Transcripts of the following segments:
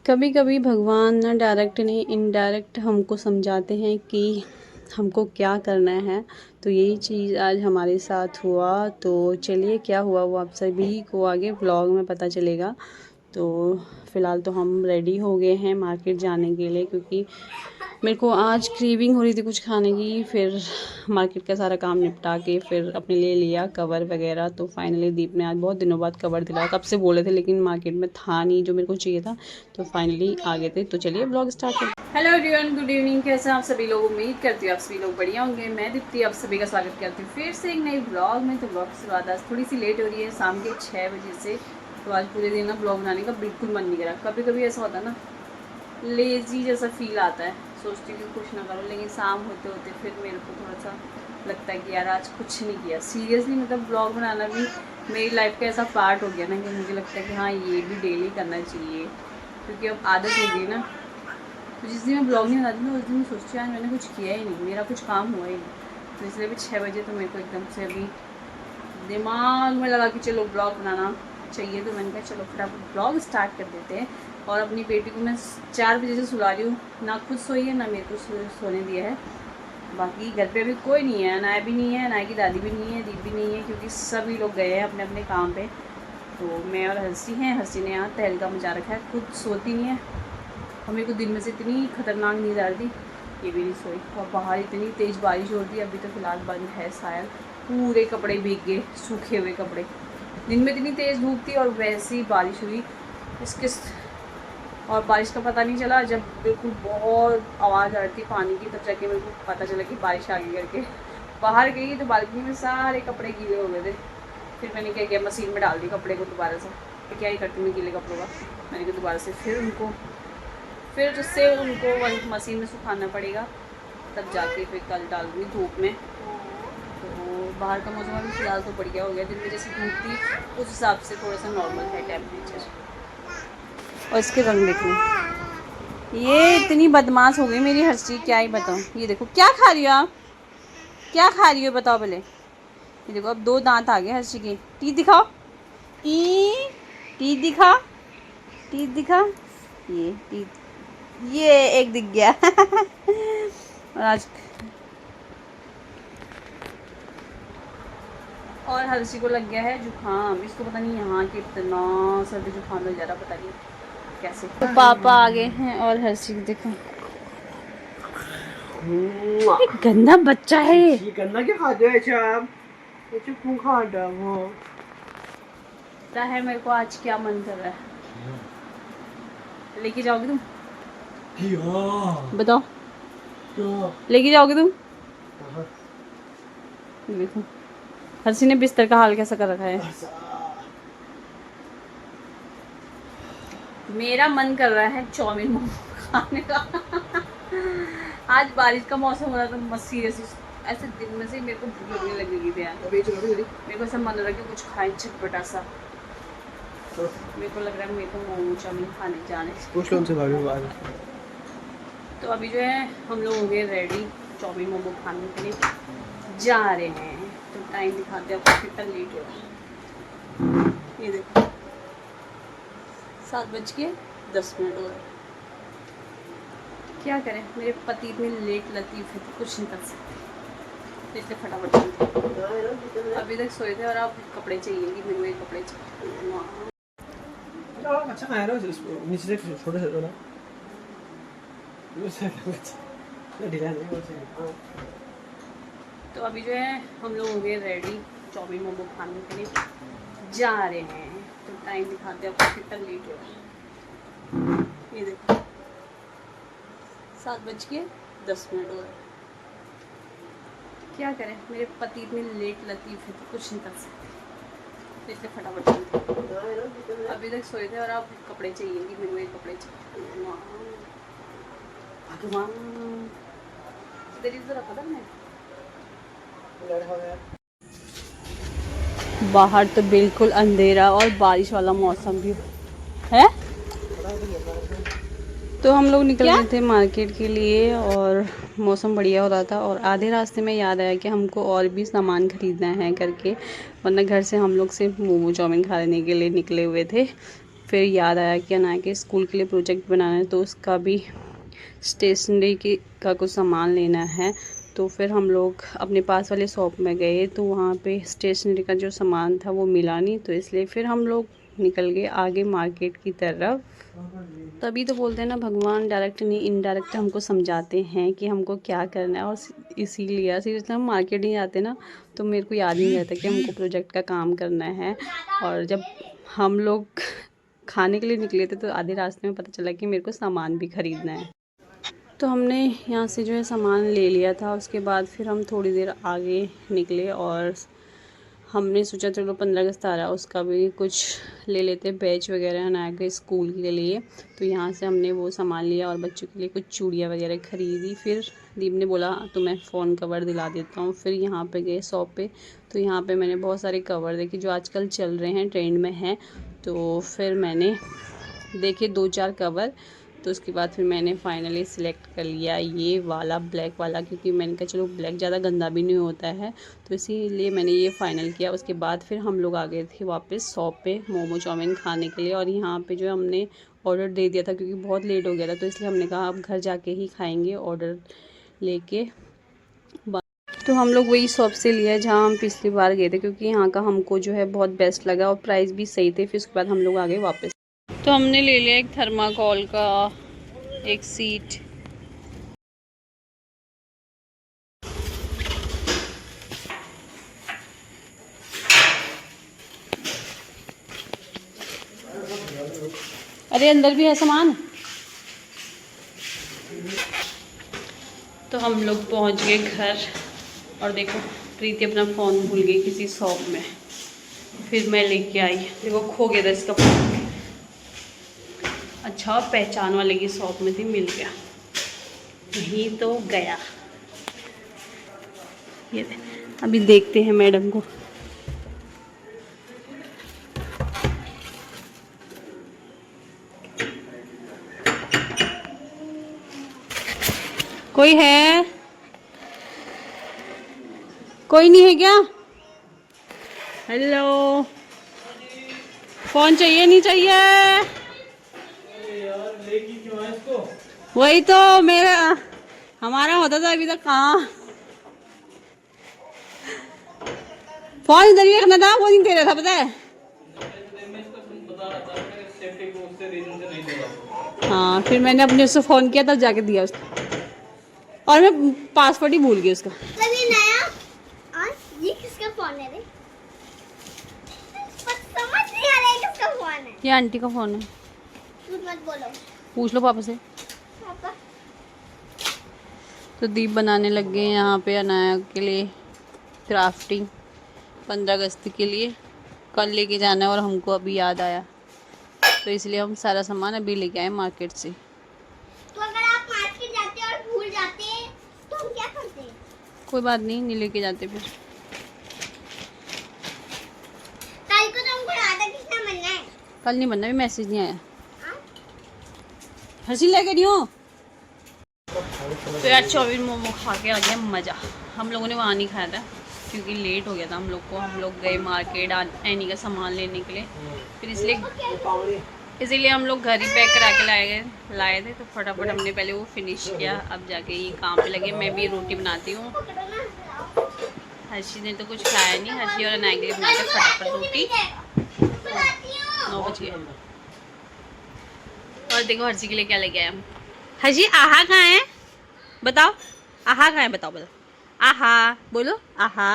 कभी कभी भगवान ना डायरेक्ट नहीं इनडायरेक्ट हमको समझाते हैं कि हमको क्या करना है। तो यही चीज़ आज हमारे साथ हुआ। तो चलिए क्या हुआ वो आप सभी को आगे व्लॉग में पता चलेगा। तो फ़िलहाल तो हम रेडी हो गए हैं मार्केट जाने के लिए, क्योंकि मेरे को आज क्रेविंग हो रही थी कुछ खाने की। फिर मार्केट का सारा काम निपटा के फिर अपने लिए लिया कवर वगैरह। तो फाइनली दीप ने आज बहुत दिनों बाद कवर दिलाया। कब से बोले थे लेकिन मार्केट में था नहीं जो मेरे को चाहिए था, तो फाइनली आ गए थे। तो चलिए ब्लॉग स्टार्ट करते हैं। Hello everyone, good evening. कैसे हैं आप सभी लोग? उम्मीद करती हूँ आप सभी लोग बढ़िया होंगे। मैं दीप्ति आप सभी का स्वागत करती हूँ फिर से एक नई ब्लॉग में। तो ब्लॉग की शुरुआत आज थोड़ी सी लेट हो रही है, शाम के 6 बजे से। तो आज पूरे दिन ना ब्लॉग बनाने का बिल्कुल मन नहीं करा। कभी कभी ऐसा होता है ना, लेजी जैसा फील आता है, सोचती हूँ कुछ ना करो, लेकिन शाम होते होते फिर मेरे को थोड़ा सा लगता है कि यार आज कुछ नहीं किया। सीरियसली मतलब ब्लॉग बनाना भी मेरी लाइफ का ऐसा पार्ट हो गया ना कि मुझे लगता है कि हाँ ये भी डेली करना चाहिए, क्योंकि अब आदत हो गई ना। तो जिस दिन मैं ब्लॉग नहीं बनाती ना उस दिन सोचती हूँ मैंने कुछ किया ही नहीं, मेरा कुछ काम हुआ ही नहीं। तो इसलिए भी 6 बजे तो मेरे को एकदम से अभी दिमाग में लगा कि चलो ब्लॉग बनाना चाहिए। तो मैंने कहा चलो फटाफट ब्लॉग स्टार्ट कर देते हैं। और अपनी बेटी को मैं 4 बजे से सुला रही हूँ, ना खुद सोई है ना मेरे को सोने दिया है। बाकी घर पे अभी कोई नहीं है, अनाया भी नहीं है, अनाया की दादी भी नहीं है, दीदी भी नहीं है, क्योंकि सभी लोग गए हैं अपने अपने काम पे। तो मैं और हर्षी हैं। हर्षी ने यहाँ तहलका मचा रखा है, खुद सोती नहीं है। और मेरे को दिन में से इतनी खतरनाक नींद आ रही थी, ये भी नहीं सोई। और बाहर इतनी तेज़ बारिश हो रही है, अभी तो फिलहाल बंद है शायद। पूरे कपड़े भीग गए, सूखे हुए कपड़े। दिन में इतनी तेज़ धूप थी और वैसी बारिश हुई इसके। और बारिश का पता नहीं चला, जब बिल्कुल बहुत आवाज़ आ रही थी पानी की तब जाके मेरे को पता चला कि बारिश आ गई करके। बाहर गई तो बालकनी में सारे कपड़े गीले हो गए थे। फिर मैंने क्या किया, मशीन में डाल दी कपड़े को दोबारा से। तो क्या ही करती मैं गीले कपड़ों का, मैंने कहा दोबारा से फिर जिससे उनको मशीन में सुखाना पड़ेगा, तब जाके फिर कल डाल दूँगी धूप में। तो बाहर का मौसम अभी फ़िलहाल तो बढ़िया हो गया। दिन में जैसे धूप थी उस हिसाब से थोड़ा सा नॉर्मल है टेम्परेचर। और इसके रंग देखो, ये इतनी बदमाश हो गई मेरी हर्षी, क्या ही बताऊँ। ये देखो क्या खा रही हो आप, क्या खा रही हो बताओ पहले। ये देखो अब 2 दांत आ गए हर्षी के। टीथ दिखाओ, टीथ दिखा, टीथ दिखा। ये टीथ, ये एक दिख गया। और आज और हर्षी को लग गया है जुकाम। इसको पता नहीं यहाँ के इतना सर्दी जुकाम लग जा रहा, पता नहीं कैसे। तो पापा आ गए हैं और हर्षी को देखो, एक गंदा बच्चा है ये गन्ना क्या खा रहे हो आप? ये क्यों खा रहा हो? पता है मेरे को आज क्या मन कर रहा है, लेके जाओगे तुम? बताओ, लेके जाओगे तुम? देखो हर्षी ने बिस्तर का हाल कैसा कर रखा है। मेरा मन कर रहा है चाउमीन मोमो खाने का। आज बारिश का मौसम हो रहा था, मस्त सीरियसली ऐसे दिन में से मेरे को भूख लगने लगी थी यार। मेरे को ऐसा मन हो रहा है कि कुछ खाएं चटपटा सा। मेरे को लग रहा है मेरे को मोमो चाउमीन खाने जाने से। तो अभी जो है हम लोग हो गए रेडी चाउमीन मोमो खाने के लिए जा रहे हैं। तो टाइम दिखाते हैं आपको कितना लेट हो रहा है। ये देखो 7:10 हो रहे। क्या करें, मेरे पति इतने लेट लतीफ़ है तो कुछ नहीं कर सकते। तो इसलिए फटाफट चलते। अभी तक सोए थे और अब कपड़े चाहिए कि मेरे को कपड़े चाहिए। अच्छा खाया ना नीचे से छोटे से ना ढीला नहीं। तो अभी जो है हम लोग हो गए रेडी चाउमीन मोमो खाने के लिए जा रहे हैं। तो टाइम दिखाते हैं आपको कितना लेट हो रहा है। ये देखो 7:10 हो रहे। क्या करें, मेरे पति इतने लेट लतीफ़ है तो कुछ नहीं कर सकते। तो इसलिए फटाफट चलते। अभी तक सोए थे और अब कपड़े चाहिए कि मेरे को कपड़े चाहिए। बाहर तो बिल्कुल अंधेरा और बारिश वाला मौसम भी है। तो हम लोग निकल गए थे मार्केट के लिए और मौसम बढ़िया हो रहा था। और आधे रास्ते में याद आया कि हमको और भी सामान ख़रीदना है करके, वरना घर से हम लोग सिर्फ मोमो चाउमीन खाने के लिए निकले हुए थे। फिर याद आया कि अनाया के स्कूल के लिए प्रोजेक्ट बनाना है, तो उसका भी स्टेशनरी का कुछ सामान लेना है। तो फिर हम लोग अपने पास वाले शॉप में गए, तो वहाँ पे स्टेशनरी का जो सामान था वो मिला नहीं, तो इसलिए फिर हम लोग निकल गए आगे मार्केट की तरफ। तभी तो बोलते हैं ना, भगवान डायरेक्ट नहीं इनडायरेक्ट हमको समझाते हैं कि हमको क्या करना है। और इसीलिए सीरियसली हम मार्केट नहीं जाते ना, तो मेरे को याद नहीं रहता कि हमको प्रोजेक्ट का काम करना है। और जब हम लोग खाने के लिए निकले थे तो आधे रास्ते में पता चला कि मेरे को सामान भी ख़रीदना है। तो हमने यहाँ से जो है सामान ले लिया था। उसके बाद फिर हम थोड़ी देर आगे निकले और हमने सोचा चलो 15 अगस्त आ रहा है, उसका भी कुछ ले लेते, बैच वगैरह अनाया के स्कूल के लिए। तो यहाँ से हमने वो सामान लिया और बच्चों के लिए कुछ चूड़ियाँ वगैरह ख़रीदी। फिर दीप ने बोला तो मैं फ़ोन कवर दिला देता हूँ। फिर यहाँ पे गए शॉप पे, तो यहाँ पे मैंने बहुत सारे कवर देखे जो आजकल चल रहे हैं, ट्रेंड में हैं। तो फिर मैंने देखे 2-4 कवर। तो उसके बाद फिर मैंने फाइनली सिलेक्ट कर लिया ये वाला, ब्लैक वाला, क्योंकि मैंने कहा चलो ब्लैक ज़्यादा गंदा भी नहीं होता है, तो इसीलिए मैंने ये फ़ाइनल किया। उसके बाद फिर हम लोग आ गए थे वापस शॉप पे मोमो चाउमीन खाने के लिए। और यहाँ पे जो हमने ऑर्डर दे दिया था क्योंकि बहुत लेट हो गया था, तो इसलिए हमने कहा अब घर जाके ही खाएँगे ऑर्डर लेके। तो हम लोग वही शॉप से लिया जहाँ हम पिछली बार गए थे, क्योंकि यहाँ का हमको जो है बहुत बेस्ट लगा और प्राइस भी सही थे। फिर उसके बाद हम लोग आ गए वापस। तो हमने ले लिया एक थर्माकोल का एक सीट। अरे अंदर भी है सामान। तो हम लोग पहुंच गए घर और देखो प्रीति अपना फ़ोन भूल गई किसी शॉप में। फिर मैं लेके आई, देखो खो गया था इसका फ़ोन। अच्छा पहचान वाले की शॉप में थी, मिल गया, नहीं तो गया। ये अभी देखते हैं मैडम को। कोई है? कोई नहीं है क्या? हेलो, फोन चाहिए नहीं चाहिए? वही तो मेरा हमारा होता था, अभी तक कहाँ। फोन इधर ही रखना था, वो नहीं दे रहा था पता है। हाँ फिर मैंने अपने उससे फ़ोन किया तब जाके दिया उसको, और मैं पासवर्ड ही भूल गई उसका। ये नया और ये किसका फोन है रे? समझ नहीं आ रहा है किसका फोन है। ये आंटी का फ़ोन है। झूठ मत बोलो, पूछ लो पापा से। पापा तो दीप बनाने लग गए यहाँ पे अनाया के लिए क्राफ्टिंग 15 अगस्त के लिए। कल लेके जाना है और हमको अभी याद आया, तो इसलिए हम सारा सामान अभी लेके आए मार्केट से। तो अगर आप मार्केट जाते और भूल जाते तो हम क्या करते? कोई बात नहीं लेके जाते फिर। कल को तो हमको राधा कृष्ण बनना है। कल नहीं बनना, भी मैसेज नहीं आया। हंसी लेके नहीं हो। तो यार चाउमीन मोमो खा के आ गया मज़ा। हम लोगों ने वहाँ नहीं खाया था क्योंकि लेट हो गया था हम लोग को। हम लोग गए मार्केट एनी का सामान लेने के लिए, फिर इसीलिए हम लोग घर ही पैक करा के लाए थे। तो फटाफट हमने पहले वो फिनिश किया, अब जाके ये काम पे लगे। मैं भी रोटी बनाती हूँ। हर्षी ने तो कुछ खाया नहीं, हर्षी और अनाया के लिए बनाते फटाफट रोटी। 9 बज गए। और देखो हर्षी के लिए क्या लेके आए हम। हर्षी आहा कहाँ है बताओ, आहा कहाँ है बताओ बताओ। आहा बोलो, आहा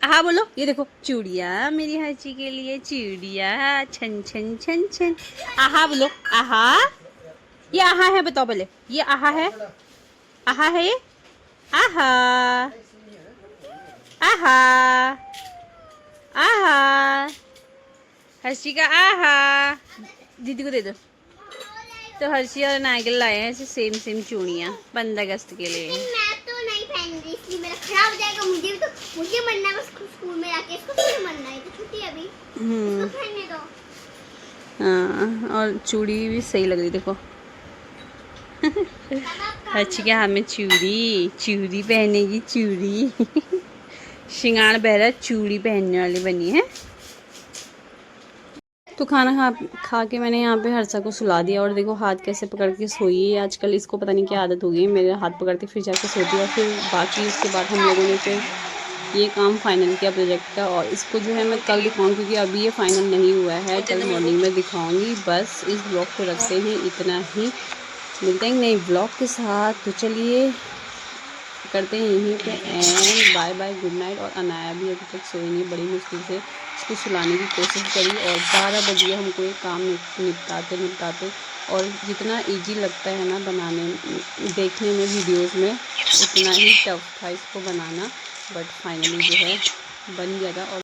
आहा बोलो। ये देखो चूड़िया मेरी हर्षी के लिए, चूड़िया छन छन छन छन। आहा बोलो, आहा। ये आहा है बताओ पहले, ये आहा है, आहा है ये, आहा आहा आहा। हर्षी का आहा, दीदी को दे दो। तो हर्षी और नायगल लाए हैं ऐसे सेम चूड़ियाँ 15 अगस्त के लिए। मैं तो नहीं पहन रही, इसलिए मेरा खराब हो जाएगा। मुझे भी तो मुझे मनना है, बस स्कूल में जाके। इसको क्यों मनना है, तो छुट्टी है अभी, इसको पहनने दो। हाँ और चूड़ी भी सही लग रही देखो। हर्षी के हाथ में चूड़ी पहनेगी, चूड़ी। श्रृंगार बहरा चूड़ी पहनने वाली बनी है। तो खाना खा के मैंने यहाँ पे हर्षा को सुला दिया और देखो हाथ कैसे पकड़ के सोई है। आजकल इसको पता नहीं क्या आदत हो गई है, मेरे हाथ पकड़ते फिर जाके सोती है। और फिर बाकी उसके बाद हम लोगों ने फिर ये काम फाइनल किया प्रोजेक्ट का, और इसको जो है मैं कल दिखाऊंगी क्योंकि अभी ये फाइनल नहीं हुआ है, कल मॉर्निंग में दिखाऊंगी। बस इस ब्लॉग को रखते हैं इतना ही, मिलते हैं नए ब्लॉग के साथ। तो चलिए करते हैं यहीं पे and bye bye, good night. और अनाया भी अभी तक सोई नहीं, बड़ी मुश्किल से इसको सुलाने की कोशिश करी और 12 बजे हमको ये काम निपटाते और जितना इजी लगता है ना बनाने देखने में वीडियोस में, उतना ही टफ था इसको बनाना, बट फाइनली जो है बन गया था। और